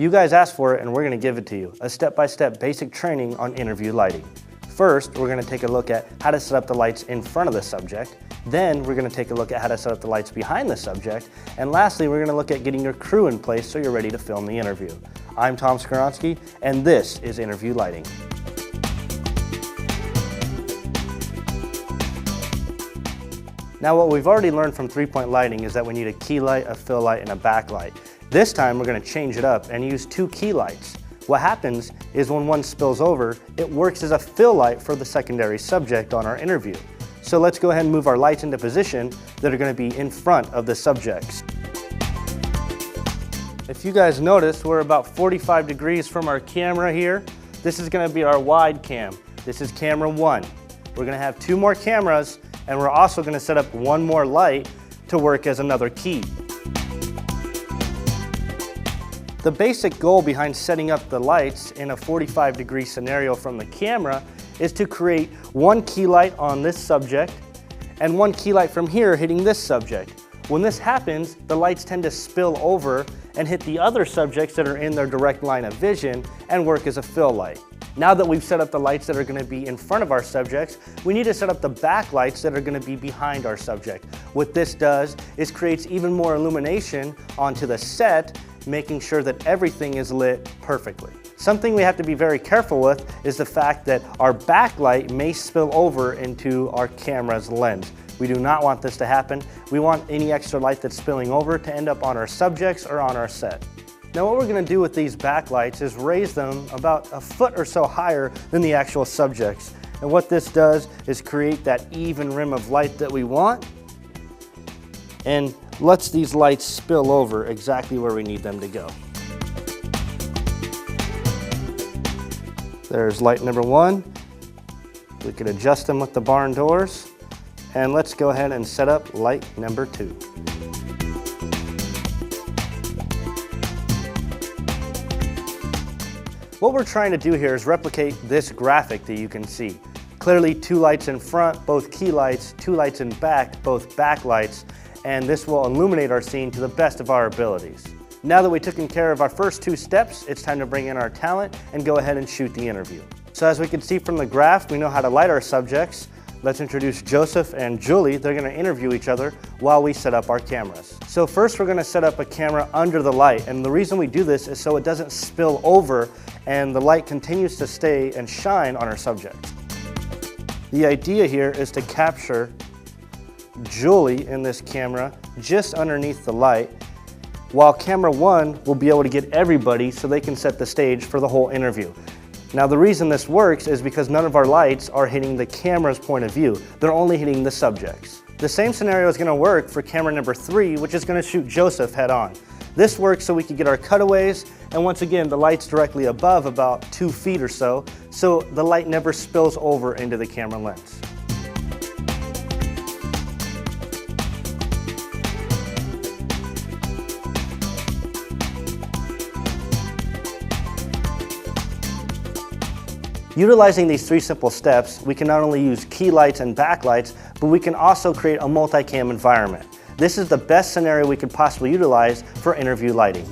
You guys asked for it and we're going to give it to you, a step-by-step basic training on interview lighting. First, we're going to take a look at how to set up the lights in front of the subject. Then we're going to take a look at how to set up the lights behind the subject. And lastly, we're going to look at getting your crew in place so you're ready to film the interview. I'm Tom Skoronsky, and this is Interview Lighting. Now, what we've already learned from three-point lighting is that we need a key light, a fill light, and a backlight. This time, we're going to change it up and use two key lights. What happens is when one spills over, it works as a fill light for the secondary subject on our interview. So let's go ahead and move our lights into position that are going to be in front of the subjects. If you guys notice, we're about 45 degrees from our camera here. This is going to be our wide cam. This is camera 1. We're going to have 2 more cameras, and we're also going to set up 1 more light to work as another key. The basic goal behind setting up the lights in a 45-degree scenario from the camera is to create 1 key light on this subject and 1 key light from here hitting this subject. When this happens, the lights tend to spill over and hit the other subjects that are in their direct line of vision and work as a fill light. Now that we've set up the lights that are going to be in front of our subjects, we need to set up the backlights that are going to be behind our subject. What this does is creates even more illumination onto the set, making sure that everything is lit perfectly. Something we have to be very careful with is the fact that our backlight may spill over into our camera's lens. We do not want this to happen. We want any extra light that's spilling over to end up on our subjects or on our set. Now what we're going to do with these backlights is raise them about a foot or so higher than the actual subjects. And what this does is create that even rim of light that we want and lets these lights spill over exactly where we need them to go. There's light number 1. We can adjust them with the barn doors. And let's go ahead and set up light number 2. What we're trying to do here is replicate this graphic that you can see. Clearly 2 lights in front, both key lights, 2 lights in back, both backlights, and this will illuminate our scene to the best of our abilities. Now that we've taken care of our first 2 steps, it's time to bring in our talent and go ahead and shoot the interview. So as we can see from the graph, we know how to light our subjects. Let's introduce Joseph and Julie. They're going to interview each other while we set up our cameras. So first we're going to set up a camera under the light, and the reason we do this is so it doesn't spill over and the light continues to stay and shine on our subject. The idea here is to capture Julie in this camera just underneath the light, while camera 1 will be able to get everybody so they can set the stage for the whole interview. Now the reason this works is because none of our lights are hitting the camera's point of view. They're only hitting the subjects. The same scenario is going to work for camera number 3, which is going to shoot Joseph head on. This works so we can get our cutaways, and once again the light's directly above about 2 feet or so the light never spills over into the camera lens. Utilizing these 3 simple steps, we can not only use key lights and backlights, but we can also create a multi-cam environment. This is the best scenario we could possibly utilize for interview lighting.